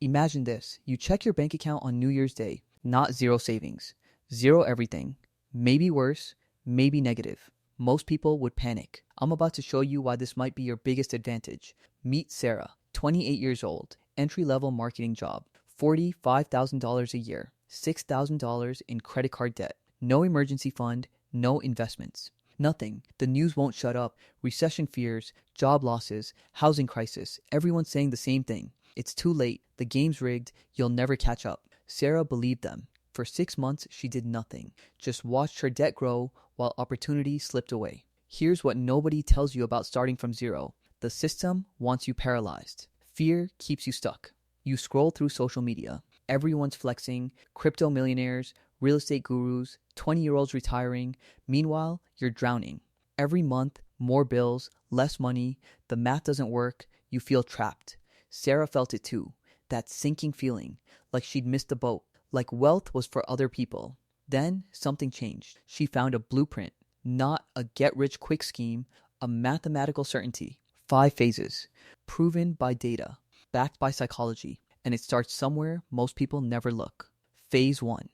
Imagine this. You check your bank account on New Year's Day. Not zero savings. Zero everything. Maybe worse. Maybe negative. Most people would panic. I'm about to show you why this might be your biggest advantage. Meet Sarah, 28 years old, entry-level marketing job, $45,000 a year, $6,000 in credit card debt, no emergency fund, no investments. Nothing. The news won't shut up. Recession fears, job losses, housing crisis. Everyone's saying the same thing. It's too late. The game's rigged. You'll never catch up. Sarah believed them. For 6 months, she did nothing. Just watched her debt grow while opportunity slipped away. Here's what nobody tells you about starting from zero. The system wants you paralyzed. Fear keeps you stuck. You scroll through social media. Everyone's flexing. Crypto millionaires, real estate gurus, 20-year-olds retiring. Meanwhile, you're drowning. Every month, more bills, less money. The math doesn't work. You feel trapped. Sarah felt it too. That sinking feeling, like she'd missed the boat, like wealth was for other people. Then something changed. She found a blueprint, not a get-rich-quick scheme, a mathematical certainty. 5 phases, proven by data, backed by psychology, and it starts somewhere most people never look. Phase 1,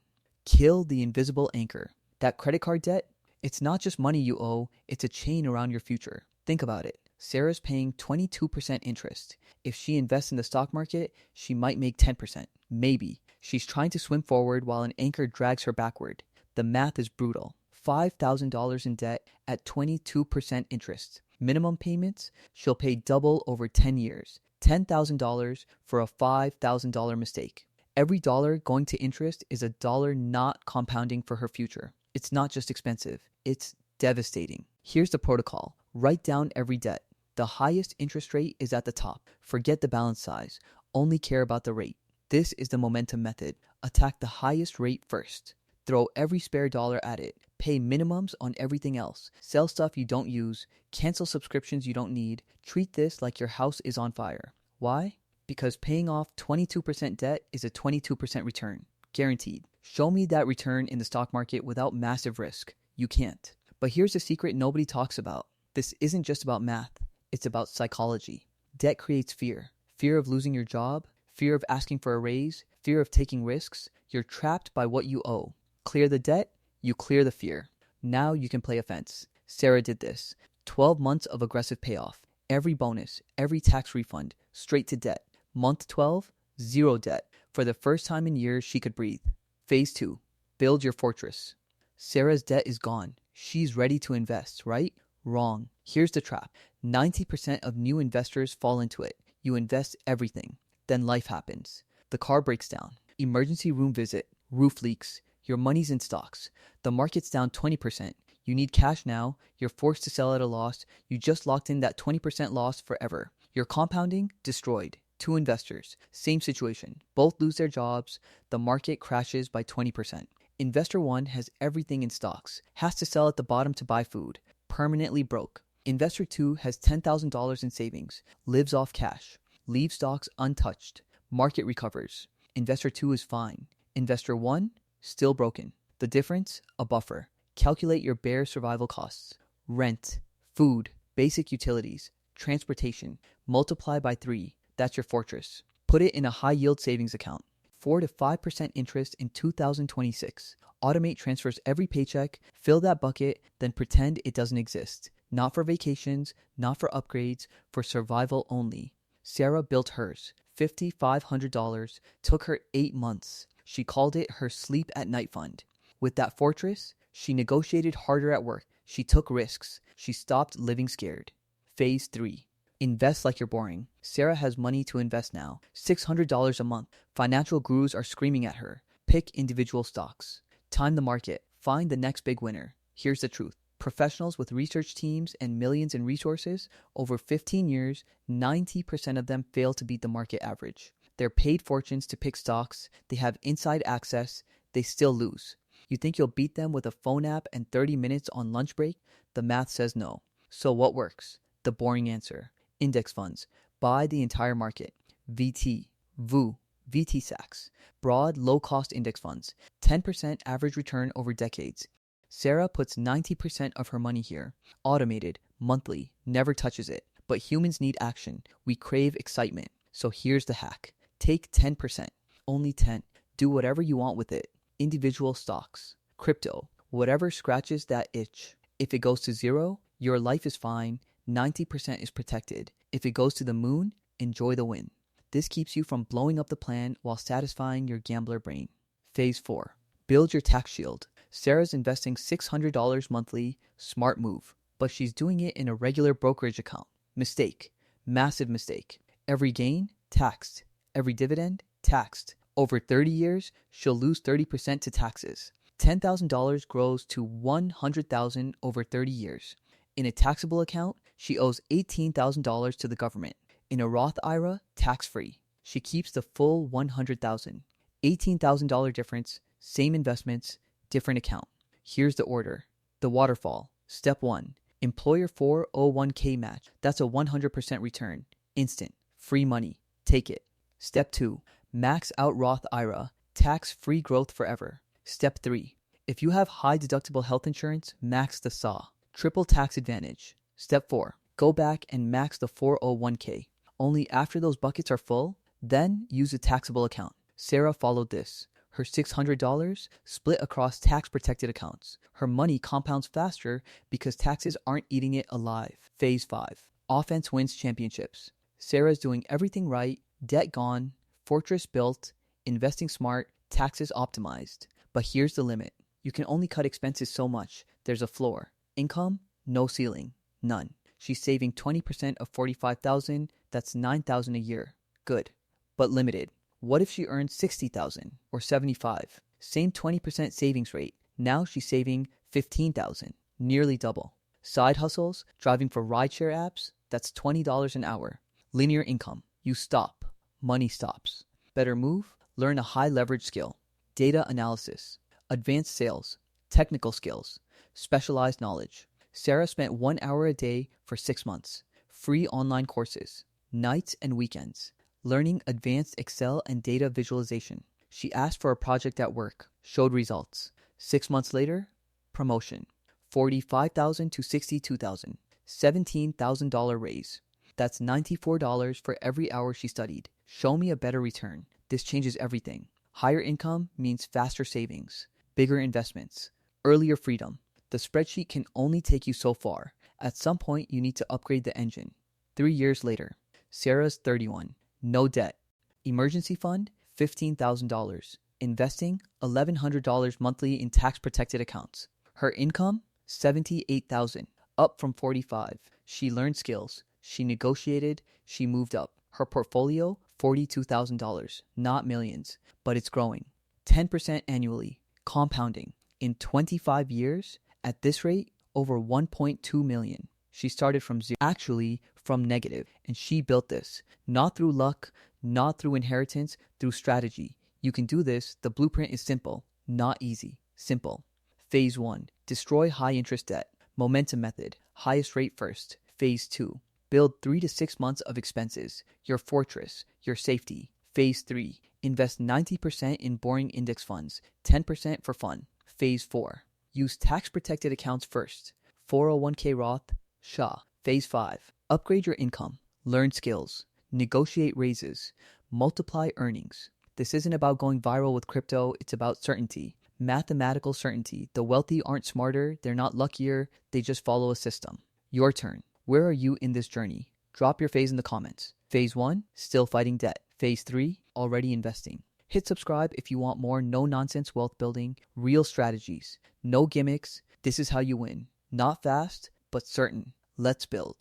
kill the invisible anchor. That credit card debt, it's not just money you owe, it's a chain around your future. Think about it. Sarah's paying 22% interest. If she invests in the stock market, she might make 10%. Maybe. She's trying to swim forward while an anchor drags her backward. The math is brutal. $5,000 in debt at 22% interest. Minimum payments, she'll pay double over 10 years. $10,000 for a $5,000 mistake. Every dollar going to interest is a dollar not compounding for her future. It's not just expensive, it's devastating. Here's the protocol. Write down every debt. The highest interest rate is at the top. Forget the balance size. Only care about the rate. This is the momentum method. Attack the highest rate first. Throw every spare dollar at it. Pay minimums on everything else. Sell stuff you don't use. Cancel subscriptions you don't need. Treat this like your house is on fire. Why? Because paying off 22% debt is a 22% return. Guaranteed. Show me that return in the stock market without massive risk. You can't. But here's the secret nobody talks about. This isn't just about math. It's about psychology. Debt creates fear. Fear of losing your job. Fear of asking for a raise. Fear of taking risks. You're trapped by what you owe. Clear the debt, you clear the fear. Now you can play offense. Sarah did this. 12 months of aggressive payoff. Every bonus, every tax refund, straight to debt. Month 12, zero debt. For the first time in years, she could breathe. Phase 2, build your fortress. Sarah's debt is gone. She's ready to invest, right? Wrong. Here's the trap. 90% of new investors fall into it. You invest everything. Then life happens. The car breaks down. Emergency room visit. Roof leaks. Your money's in stocks. The market's down 20%. You need cash now. You're forced to sell at a loss. You just locked in that 20% loss forever. Your compounding destroyed. 2 investors. Same situation. Both lose their jobs. The market crashes by 20%. Investor 1 has everything in stocks. Has to sell at the bottom to buy food. Permanently broke. Investor 2 has $10,000 in savings. Lives off cash. Leaves stocks untouched. Market recovers. Investor 2 is fine. Investor 1, still broken. The difference? A buffer. Calculate your bare survival costs. Rent, food, basic utilities, transportation. Multiply by 3. That's your fortress. Put it in a high-yield savings account. 4 to 5% interest in 2026. Automate transfers every paycheck. Fill that bucket, then pretend it doesn't exist. Not for vacations, not for upgrades, for survival only. Sarah built hers. $5,500. Took her 8 months. She called it her sleep at night fund. With that fortress, she negotiated harder at work. She took risks. She stopped living scared. Phase 3. Invest like you're boring. Sarah has money to invest now. $600 a month. Financial gurus are screaming at her. Pick individual stocks. Time the market. Find the next big winner. Here's the truth. Professionals with research teams and millions in resources, over 15 years, 90% of them fail to beat the market average. They're paid fortunes to pick stocks. They have inside access. They still lose. You think you'll beat them with a phone app and 30 minutes on lunch break? The math says no. So what works? The boring answer. Index funds. Buy the entire market. VT, VU, VT-SAX. Broad, low-cost index funds. 10% average return over decades. Sarah puts 90% of her money here. Automated, monthly, never touches it. But humans need action. We crave excitement. So here's the hack. Take 10%. Only 10. Do whatever you want with it. Individual stocks. Crypto. Whatever scratches that itch. If it goes to zero, your life is fine. 90% is protected. If it goes to the moon, enjoy the win. This keeps you from blowing up the plan while satisfying your gambler brain. Phase 4. Build your tax shield. Sarah's investing $600 monthly. Smart move. But she's doing it in a regular brokerage account. Mistake. Massive mistake. Every gain, taxed. Every dividend, taxed. Over 30 years, she'll lose 30% to taxes. $10,000 grows to $100,000 over 30 years. In a taxable account, she owes $18,000 to the government. In a Roth IRA, tax-free. She keeps the full $100,000. $18,000 difference, same investments, different account. Here's the order. The waterfall. Step 1. Employer 401k match. That's a 100% return. Instant. Free money. Take it. Step 2. Max out Roth IRA. Tax-free growth forever. Step 3. If you have high deductible health insurance, max the SAW. Triple tax advantage. Step 4. Go back and max the 401k. Only after those buckets are full, then use a taxable account. Sarah followed this. Her $600 split across tax-protected accounts. Her money compounds faster because taxes aren't eating it alive. Phase 5. Offence wins championships. Sarah's doing everything right, debt gone, fortress built, investing smart, taxes optimized. But here's the limit. You can only cut expenses so much. There's a floor. Income? No ceiling. None. She's saving 20% of $45,000. That's $9,000 a year. Good. But limited. What if she earns $60,000 or $75,000? Same 20% savings rate. Now she's saving $15,000. Nearly double. Side hustles, driving for rideshare apps, that's $20 an hour. Linear income. You stop. Money stops. Better move. Learn a high leverage skill. Data analysis. Advanced sales. Technical skills. Specialized knowledge. Sarah spent 1 hour a day for 6 months. Free online courses. Nights and weekends. Learning advanced Excel and data visualization. She asked for a project at work. Showed results. 6 months later, promotion. $45,000 to $62,000. $17,000 raise. That's $94 for every hour she studied. Show me a better return. This changes everything. Higher income means faster savings, bigger investments, earlier freedom. The spreadsheet can only take you so far. At some point, you need to upgrade the engine. 3 years later, Sarah's 31. No debt. Emergency fund, $15,000. Investing, $1,100 monthly in tax-protected accounts. Her income, $78,000, up from $45,000. She learned skills. She negotiated. She moved up. Her portfolio, $42,000, not millions, but it's growing. 10% annually, compounding. In 25 years, at this rate, over 1.2 million. She started from zero, actually from negative, and she built this. Not through luck, not through inheritance, through strategy. You can do this. The blueprint is simple, not easy. Simple. Phase 1. Destroy high interest debt. Momentum method. Highest rate first. Phase 2. Build 3 to 6 months of expenses. Your fortress. Your safety. Phase 3. Invest 90% in boring index funds. 10% for fun. Phase 4. Use tax-protected accounts first. 401k Roth. SHA. Phase 5. Upgrade your income. Learn skills. Negotiate raises. Multiply earnings. This isn't about going viral with crypto. It's about certainty. Mathematical certainty. The wealthy aren't smarter. They're not luckier. They just follow a system. Your turn. Where are you in this journey? Drop your phase in the comments. Phase 1, still fighting debt. Phase 3, already investing. Hit subscribe if you want more no-nonsense wealth building, real strategies, no gimmicks. This is how you win. Not fast, but certain. Let's build.